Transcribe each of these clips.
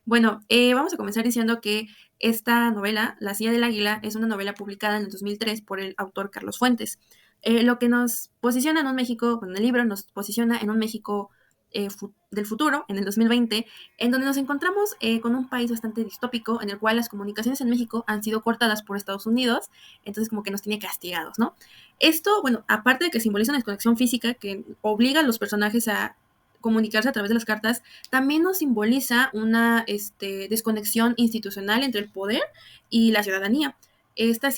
Bueno, vamos a comenzar diciendo que esta novela, La silla del águila, es una novela publicada en el 2003 por el autor Carlos Fuentes. Lo que nos posiciona en un México, bueno, el libro nos posiciona en un México del futuro, en el 2020, en donde nos encontramos con un país bastante distópico, en el cual las comunicaciones en México han sido cortadas por Estados Unidos, entonces como que nos tiene castigados, ¿no? Esto, bueno, aparte de que simboliza una desconexión física que obliga a los personajes a comunicarse a través de las cartas, también nos simboliza una desconexión institucional entre el poder y la ciudadanía. Esta,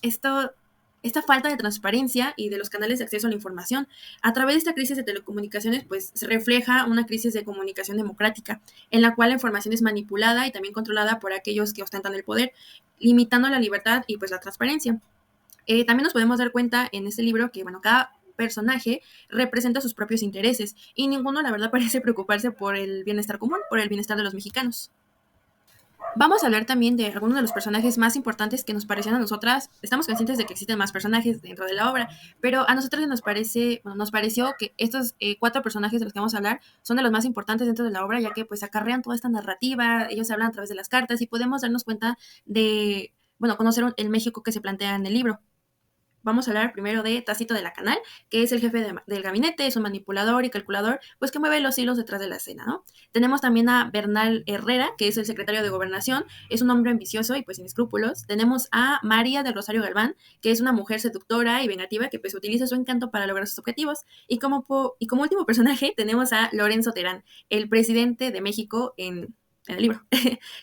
esta, esta falta de transparencia y de los canales de acceso a la información. A través de esta crisis de telecomunicaciones, pues se refleja una crisis de comunicación democrática, en la cual la información es manipulada y también controlada por aquellos que ostentan el poder, limitando la libertad y pues la transparencia. También nos podemos dar cuenta en este libro que, bueno, cada personaje representa sus propios intereses y ninguno, la verdad, parece preocuparse por el bienestar común, por el bienestar de los mexicanos. Vamos a hablar también de algunos de los personajes más importantes que nos parecieron a nosotras. Estamos conscientes de que existen más personajes dentro de la obra, pero a nosotros nos pareció que estos cuatro personajes de los que vamos a hablar son de los más importantes dentro de la obra, ya que pues acarrean toda esta narrativa, ellos hablan a través de las cartas y podemos darnos cuenta de, bueno, conocer el México que se plantea en el libro. Vamos a hablar primero de Tácito de la Canal, que es el jefe del gabinete, es un manipulador y calculador, pues que mueve los hilos detrás de la escena, ¿no? Tenemos también a Bernal Herrera, que es el secretario de Gobernación, es un hombre ambicioso y pues sin escrúpulos. Tenemos a María del Rosario Galván, que es una mujer seductora y vengativa que pues utiliza su encanto para lograr sus objetivos. Y como último personaje tenemos a Lorenzo Terán, el presidente de México en el libro,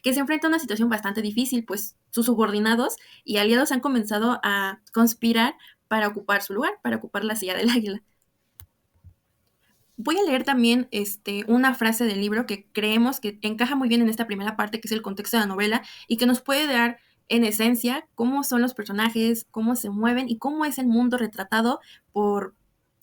que se enfrenta a una situación bastante difícil, pues sus subordinados y aliados han comenzado a conspirar para ocupar su lugar, para ocupar la silla del águila. Voy a leer también una frase del libro que creemos que encaja muy bien en esta primera parte, que es el contexto de la novela, y que nos puede dar en esencia cómo son los personajes, cómo se mueven y cómo es el mundo retratado por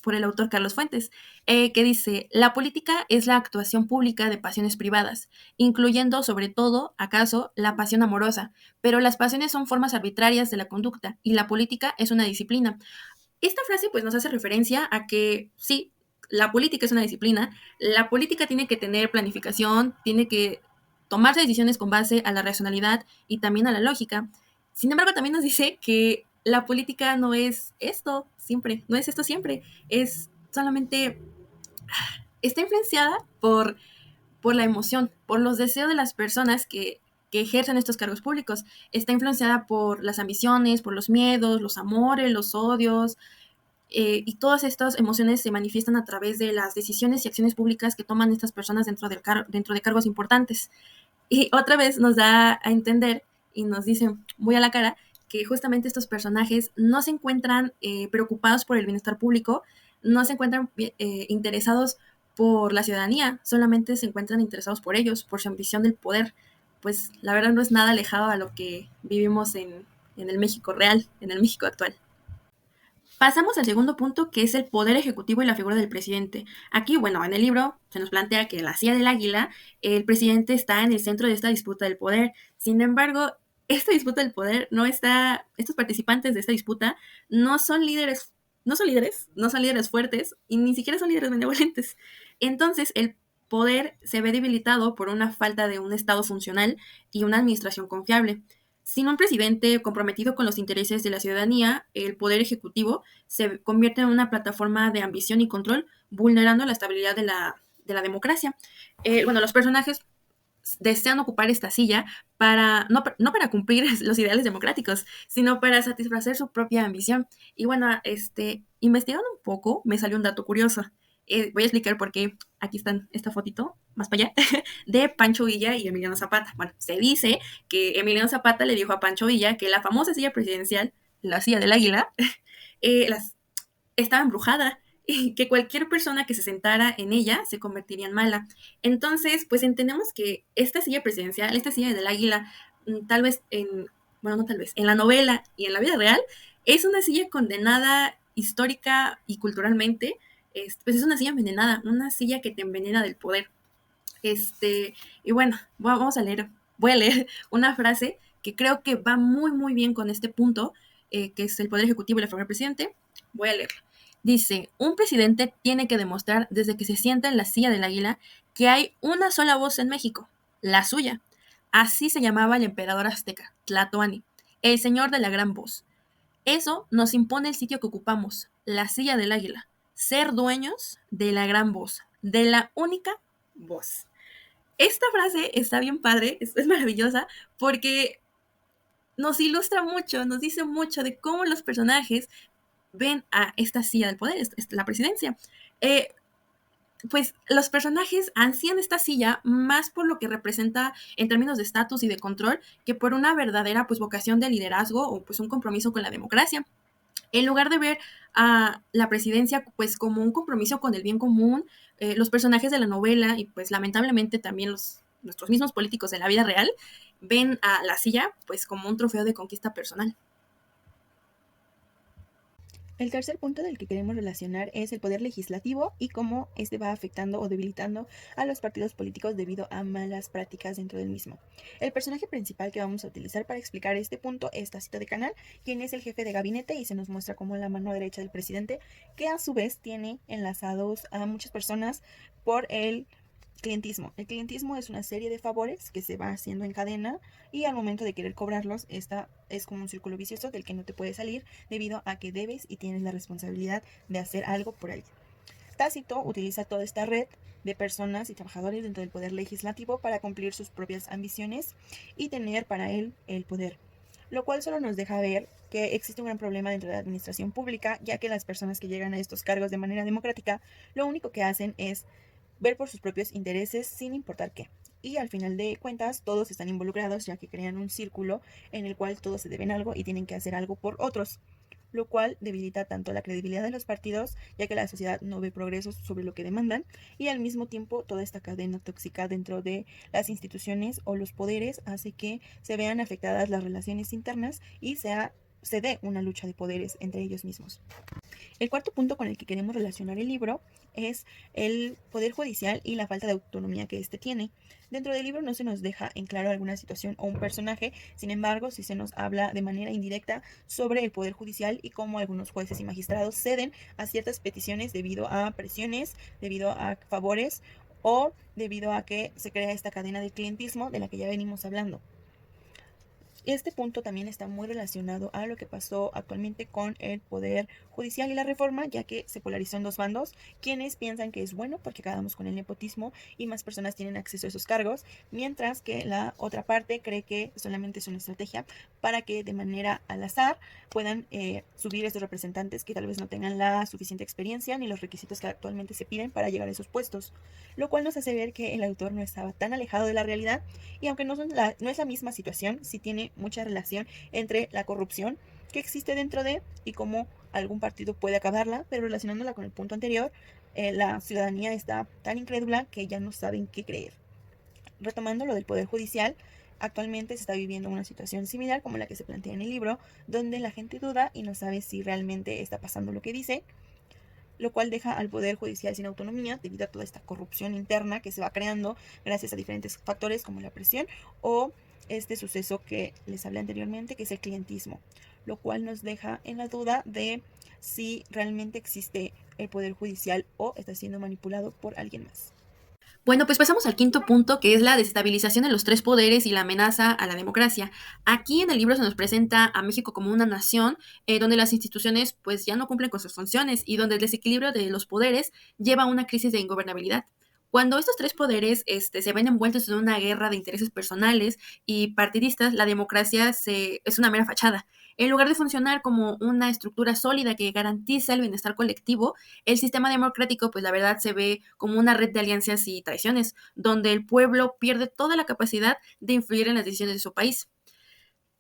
el autor Carlos Fuentes, que dice, la política es la actuación pública de pasiones privadas, incluyendo sobre todo, acaso, la pasión amorosa, pero las pasiones son formas arbitrarias de la conducta y la política es una disciplina. Esta frase pues nos hace referencia a que sí, la política es una disciplina, la política tiene que tener planificación, tiene que tomarse decisiones con base a la racionalidad y también a la lógica. Sin embargo, también nos dice que la política no es esto siempre, no es esto siempre, es solamente, está influenciada por la emoción, por los deseos de las personas que ejercen estos cargos públicos. Está influenciada por las ambiciones, por los miedos, los amores, los odios, y todas estas emociones se manifiestan a través de las decisiones y acciones públicas que toman estas personas dentro de cargos importantes. Y otra vez nos da a entender y nos dice muy a la cara que justamente estos personajes no se encuentran preocupados por el bienestar público, no se encuentran interesados por la ciudadanía, solamente se encuentran interesados por ellos, por su ambición del poder. Pues la verdad no es nada alejado a lo que vivimos en el México real, en el México actual. Pasamos al segundo punto, que es el poder ejecutivo y la figura del presidente. Aquí, bueno, en el libro se nos plantea que en la silla del águila, el presidente está en el centro de esta disputa del poder. Sin embargo, esta disputa del poder no está, estos participantes de esta disputa no son líderes, no son líderes fuertes y ni siquiera son líderes benevolentes. Entonces, el poder se ve debilitado por una falta de un Estado funcional y una administración confiable. Sin un presidente comprometido con los intereses de la ciudadanía, el poder ejecutivo se convierte en una plataforma de ambición y control, vulnerando la estabilidad de la democracia. Bueno, los personajes desean ocupar esta silla no para cumplir los ideales democráticos, sino para satisfacer su propia ambición. Y bueno, investigando un poco, me salió un dato curioso. Voy a explicar por qué aquí están esta fotito, más para allá, de Pancho Villa y Emiliano Zapata. Bueno, se dice que Emiliano Zapata le dijo a Pancho Villa que la famosa silla presidencial, la silla del águila, estaba embrujada y que cualquier persona que se sentara en ella se convertiría en mala. Entonces, pues entendemos que esta silla presidencial, esta silla del águila, tal vez bueno, no tal vez, en la novela y en la vida real, es una silla condenada histórica y culturalmente, pues es una silla envenenada, una silla que te envenena del poder. Y bueno, voy a leer una frase que creo que va muy, muy bien con este punto, que es el poder ejecutivo y la figura del presidente. Voy a leerla. Dice, un presidente tiene que demostrar desde que se sienta en la silla del águila que hay una sola voz en México. la suya. Así se llamaba el emperador azteca, Tlatoani, el señor de la gran voz. Eso nos impone el sitio que ocupamos, la silla del águila, ser dueños de la gran voz, de la única voz. Esta frase está bien padre, es maravillosa, porque nos ilustra mucho, nos dice mucho de cómo los personajes ven a esta silla del poder, la presidencia. Pues los personajes ansían esta silla más por lo que representa en términos de estatus y de control que por una verdadera pues vocación de liderazgo o pues un compromiso con la democracia. En lugar de ver a la presidencia pues como un compromiso con el bien común, los personajes de la novela y pues lamentablemente también nuestros mismos políticos de la vida real ven a la silla pues como un trofeo de conquista personal. El tercer punto del que queremos relacionar es el poder legislativo y cómo este va afectando o debilitando a los partidos políticos debido a malas prácticas dentro del mismo. El personaje principal que vamos a utilizar para explicar este punto es Tácito de Canal, quien es el jefe de gabinete y se nos muestra como la mano derecha del presidente, que a su vez tiene enlazados a muchas personas por el clientismo. El clientismo es una serie de favores que se va haciendo en cadena y al momento de querer cobrarlos, esta es como un círculo vicioso del que no te puedes salir debido a que debes y tienes la responsabilidad de hacer algo por alguien. Tácito utiliza toda esta red de personas y trabajadores dentro del poder legislativo para cumplir sus propias ambiciones y tener para él el poder, lo cual solo nos deja ver que existe un gran problema dentro de la administración pública, ya que las personas que llegan a estos cargos de manera democrática lo único que hacen es ver por sus propios intereses sin importar qué. Y al final de cuentas, todos están involucrados ya que crean un círculo en el cual todos se deben algo y tienen que hacer algo por otros, lo cual debilita tanto la credibilidad de los partidos, ya que la sociedad no ve progresos sobre lo que demandan, y al mismo tiempo toda esta cadena tóxica dentro de las instituciones o los poderes hace que se vean afectadas las relaciones internas y se dé una lucha de poderes entre ellos mismos. El cuarto punto con el que queremos relacionar el libro es el poder judicial y la falta de autonomía que éste tiene. Dentro del libro no se nos deja en claro alguna situación o un personaje, sin embargo, sí se nos habla de manera indirecta sobre el poder judicial y cómo algunos jueces y magistrados ceden a ciertas peticiones debido a presiones, debido a favores o debido a que se crea esta cadena de clientismo de la que ya venimos hablando. Este punto también está muy relacionado a lo que pasó actualmente con el Poder Judicial y la reforma, ya que se polarizó en dos bandos, quienes piensan que es bueno porque acabamos con el nepotismo y más personas tienen acceso a esos cargos, mientras que la otra parte cree que solamente es una estrategia para que de manera al azar puedan subir estos representantes que tal vez no tengan la suficiente experiencia ni los requisitos que actualmente se piden para llegar a esos puestos, lo cual nos hace ver que el autor no estaba tan alejado de la realidad y aunque no es la misma situación, sí tiene mucha relación entre la corrupción que existe dentro de y cómo algún partido puede acabarla, pero relacionándola con el punto anterior, la ciudadanía está tan incrédula que ya no saben qué creer. Retomando lo del Poder Judicial, actualmente se está viviendo una situación similar como la que se plantea en el libro, donde la gente duda y no sabe si realmente está pasando lo que dice, lo cual deja al Poder Judicial sin autonomía debido a toda esta corrupción interna que se va creando gracias a diferentes factores como la presión o este suceso que les hablé anteriormente, que es el clientismo, lo cual nos deja en la duda de si realmente existe el Poder Judicial o está siendo manipulado por alguien más. Bueno, pues pasamos al quinto punto, que es la desestabilización de los tres poderes y la amenaza a la democracia. Aquí en el libro se nos presenta a México como una nación donde las instituciones pues ya no cumplen con sus funciones y donde el desequilibrio de los poderes lleva a una crisis de ingobernabilidad. Cuando estos tres poderes se ven envueltos en una guerra de intereses personales y partidistas, la democracia es una mera fachada. En lugar de funcionar como una estructura sólida que garantiza el bienestar colectivo, el sistema democrático, pues la verdad se ve como una red de alianzas y traiciones, donde el pueblo pierde toda la capacidad de influir en las decisiones de su país.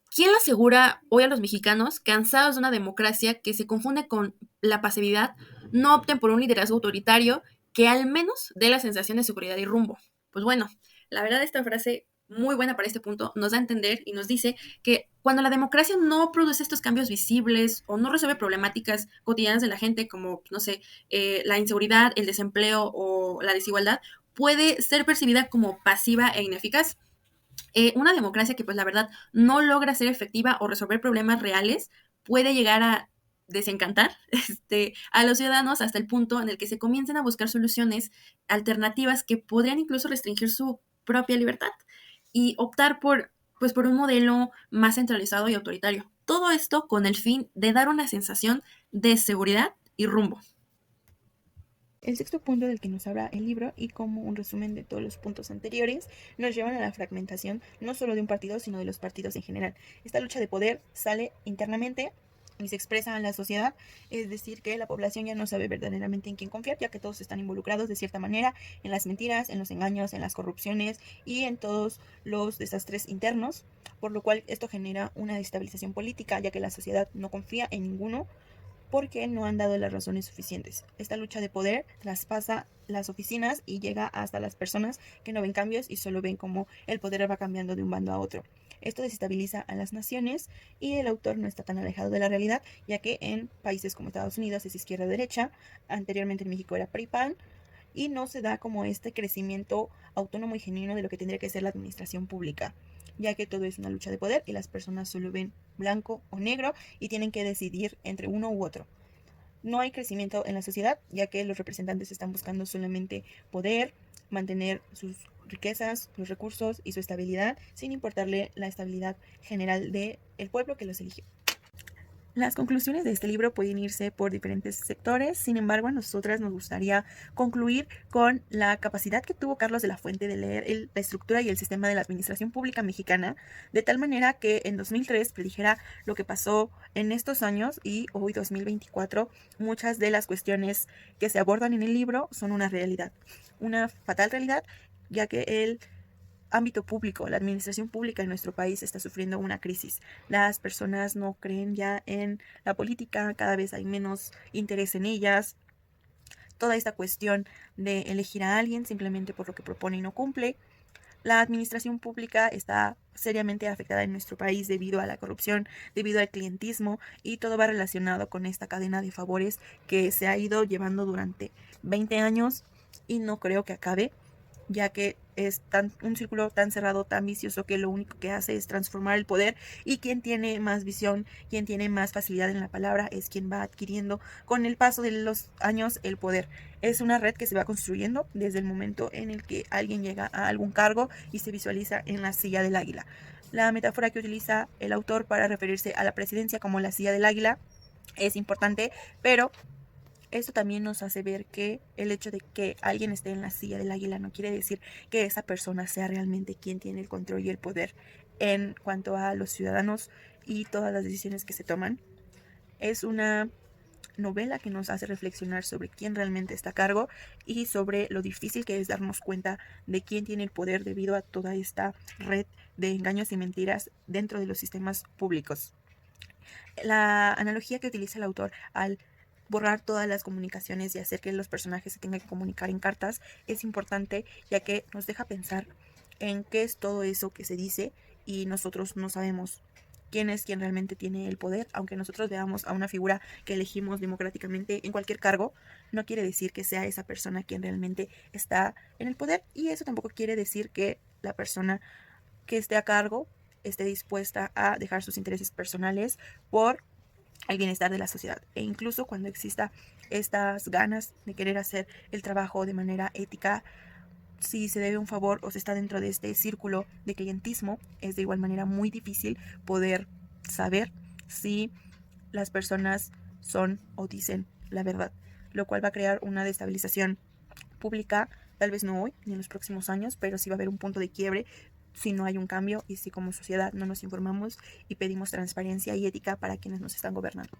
¿Quién le asegura hoy a los mexicanos, cansados de una democracia que se confunde con la pasividad, no opten por un liderazgo autoritario que al menos dé la sensación de seguridad y rumbo? Pues bueno, la verdad esta frase muy buena para este punto nos da a entender y nos dice que cuando la democracia no produce estos cambios visibles o no resuelve problemáticas cotidianas de la gente como, no sé, la inseguridad, el desempleo o la desigualdad, puede ser percibida como pasiva e ineficaz. Una democracia que pues la verdad no logra ser efectiva o resolver problemas reales puede llegar a desencantar a los ciudadanos hasta el punto en el que se comiencen a buscar soluciones alternativas que podrían incluso restringir su propia libertad y optar por un modelo más centralizado y autoritario. Todo esto con el fin de dar una sensación de seguridad y rumbo. El sexto punto del que nos habla el libro, y como un resumen de todos los puntos anteriores, nos llevan a la fragmentación no solo de un partido, sino de los partidos en general. Esta lucha de poder sale internamente y se expresa en la sociedad, es decir, que la población ya no sabe verdaderamente en quién confiar, ya que todos están involucrados de cierta manera en las mentiras, en los engaños, en las corrupciones y en todos los desastres internos, por lo cual esto genera una desestabilización política, ya que la sociedad no confía en ninguno porque no han dado las razones suficientes. Esta lucha de poder traspasa las oficinas y llega hasta las personas que no ven cambios y solo ven cómo el poder va cambiando de un bando a otro. Esto desestabiliza a las naciones y el autor no está tan alejado de la realidad, ya que en países como Estados Unidos es izquierda-derecha, anteriormente en México era PRI-PAN, y no se da como este crecimiento autónomo y genuino de lo que tendría que ser la administración pública, ya que todo es una lucha de poder y las personas solo ven blanco o negro y tienen que decidir entre uno u otro. No hay crecimiento en la sociedad, ya que los representantes están buscando solamente poder, mantener sus riquezas, los recursos y su estabilidad, sin importarle la estabilidad general del pueblo que los eligió. Las conclusiones de este libro pueden irse por diferentes sectores, sin embargo, a nosotras nos gustaría concluir con la capacidad que tuvo Carlos de la Fuente de leer la estructura y el sistema de la administración pública mexicana, de tal manera que en 2003 predijera lo que pasó en estos años y hoy 2024, muchas de las cuestiones que se abordan en el libro son una realidad, una fatal realidad, ya que el ámbito público, la administración pública en nuestro país está sufriendo una crisis. Las personas no creen ya en la política, cada vez hay menos interés en ellas. Toda esta cuestión de elegir a alguien simplemente por lo que propone y no cumple. La administración pública está seriamente afectada en nuestro país debido a la corrupción, debido al clientismo, y todo va relacionado con esta cadena de favores que se ha ido llevando durante 20 años y no creo que acabe, ya que es un círculo tan cerrado, tan vicioso, que lo único que hace es transformar el poder, y quien tiene más visión, quien tiene más facilidad en la palabra, es quien va adquiriendo con el paso de los años el poder. Es una red que se va construyendo desde el momento en el que alguien llega a algún cargo y se visualiza en la silla del águila. La metáfora que utiliza el autor para referirse a la presidencia como la silla del águila es importante, pero esto también nos hace ver que el hecho de que alguien esté en la silla del águila no quiere decir que esa persona sea realmente quien tiene el control y el poder en cuanto a los ciudadanos y todas las decisiones que se toman. Es una novela que nos hace reflexionar sobre quién realmente está a cargo y sobre lo difícil que es darnos cuenta de quién tiene el poder debido a toda esta red de engaños y mentiras dentro de los sistemas públicos. La analogía que utiliza el autor al borrar todas las comunicaciones y hacer que los personajes se tengan que comunicar en cartas es importante, ya que nos deja pensar en qué es todo eso que se dice y nosotros no sabemos quién es quien realmente tiene el poder. Aunque nosotros veamos a una figura que elegimos democráticamente en cualquier cargo, no quiere decir que sea esa persona quien realmente está en el poder, y eso tampoco quiere decir que la persona que esté a cargo esté dispuesta a dejar sus intereses personales por el bienestar de la sociedad. E incluso cuando exista estas ganas de querer hacer el trabajo de manera ética, si se debe un favor o se está dentro de este círculo de clientismo, es de igual manera muy difícil poder saber si las personas son o dicen la verdad, lo cual va a crear una destabilización pública, tal vez no hoy ni en los próximos años, pero sí va a haber un punto de quiebre si no hay un cambio y si como sociedad no nos informamos y pedimos transparencia y ética para quienes nos están gobernando.